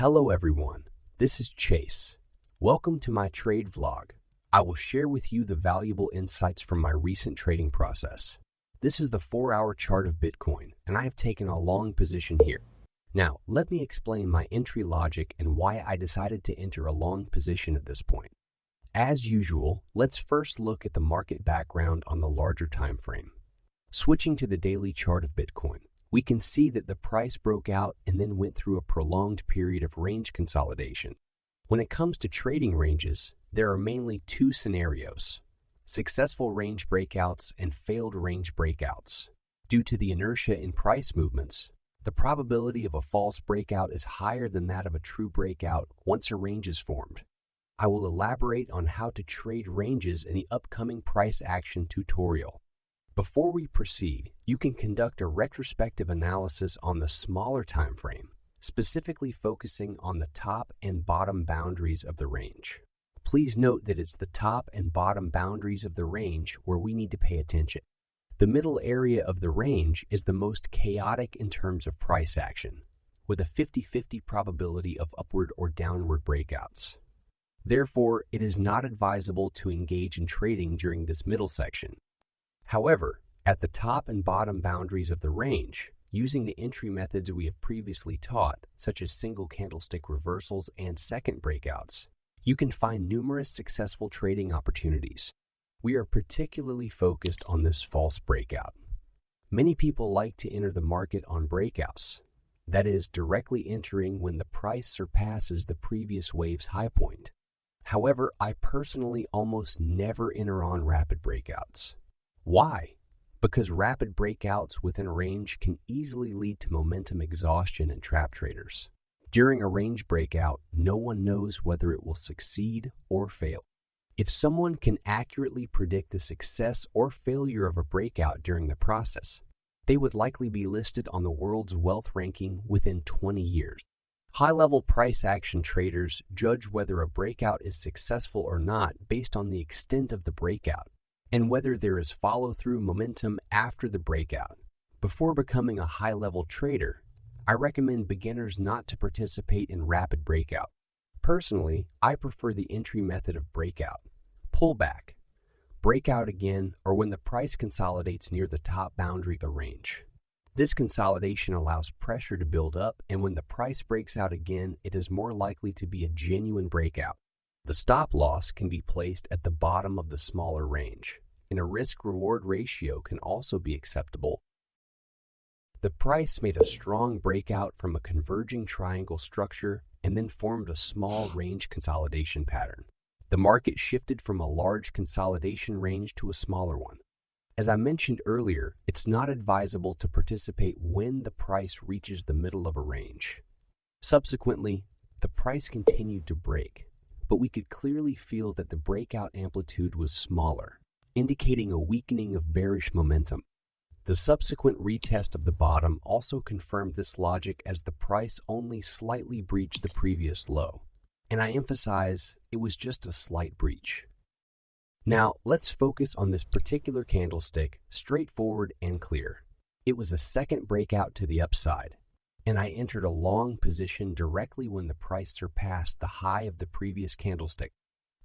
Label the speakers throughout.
Speaker 1: Hello everyone, this is Chase. Welcome to my trade vlog. I will share with you the valuable insights from my recent trading process. This is the 4-hour chart of Bitcoin, and I have taken a long position here. Now, let me explain my entry logic and why I decided to enter a long position at this point. As usual, let's first look at the market background on the larger time frame. Switching to the daily chart of Bitcoin, we can see that the price broke out and then went through a prolonged period of range consolidation. When it comes to trading ranges, there are mainly two scenarios: successful range breakouts and failed range breakouts. Due to the inertia in price movements, the probability of a false breakout is higher than that of a true breakout once a range is formed. I will elaborate on how to trade ranges in the upcoming price action tutorial. Before we proceed, you can conduct a retrospective analysis on the smaller time frame, specifically focusing on the top and bottom boundaries of the range. Please note that it's the top and bottom boundaries of the range where we need to pay attention. The middle area of the range is the most chaotic in terms of price action, with a 50-50 probability of upward or downward breakouts. Therefore, it is not advisable to engage in trading during this middle section. However, at the top and bottom boundaries of the range, using the entry methods we have previously taught, such as single candlestick reversals and second breakouts, you can find numerous successful trading opportunities. We are particularly focused on this false breakout. Many people like to enter the market on breakouts, that is, directly entering when the price surpasses the previous wave's high point. However, I personally almost never enter on rapid breakouts. Why? Because rapid breakouts within a range can easily lead to momentum exhaustion and trap traders. During a range breakout, no one knows whether it will succeed or fail. If someone can accurately predict the success or failure of a breakout during the process, they would likely be listed on the world's wealth ranking within 20 years. High-level price action traders judge whether a breakout is successful or not based on the extent of the breakout and whether there is follow-through momentum after the breakout. Before becoming a high-level trader, I recommend beginners not to participate in rapid breakout. Personally, I prefer the entry method of breakout, pullback, breakout again, or when the price consolidates near the top boundary of the range. This consolidation allows pressure to build up, and when the price breaks out again, it is more likely to be a genuine breakout. The stop loss can be placed at the bottom of the smaller range, and a risk-reward ratio can also be acceptable. The price made a strong breakout from a converging triangle structure and then formed a small range consolidation pattern. The market shifted from a large consolidation range to a smaller one. As I mentioned earlier, it's not advisable to participate when the price reaches the middle of a range. Subsequently, the price continued to break, but we could clearly feel that the breakout amplitude was smaller, indicating a weakening of bearish momentum. The subsequent retest of the bottom also confirmed this logic as the price only slightly breached the previous low. And I emphasize, it was just a slight breach. Now, let's focus on this particular candlestick, straightforward and clear. It was a second breakout to the upside, and I entered a long position directly when the price surpassed the high of the previous candlestick.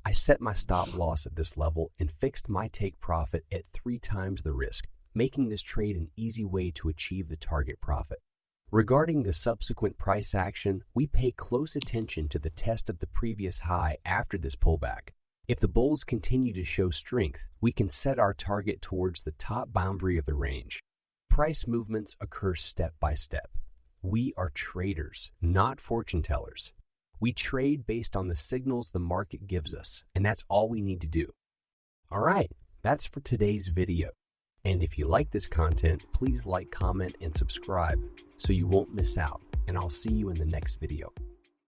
Speaker 1: I set my stop loss at this level and fixed my take profit at 3 times the risk, making this trade an easy way to achieve the target profit. Regarding the subsequent price action, we pay close attention to the test of the previous high after this pullback. If the bulls continue to show strength, we can set our target towards the top boundary of the range. Price movements occur step by step. We are traders, not fortune tellers. We trade based on the signals the market gives us, and that's all we need to do. All right, that's for today's video. And if you like this content, please like, comment, and subscribe so you won't miss out, and I'll see you in the next video.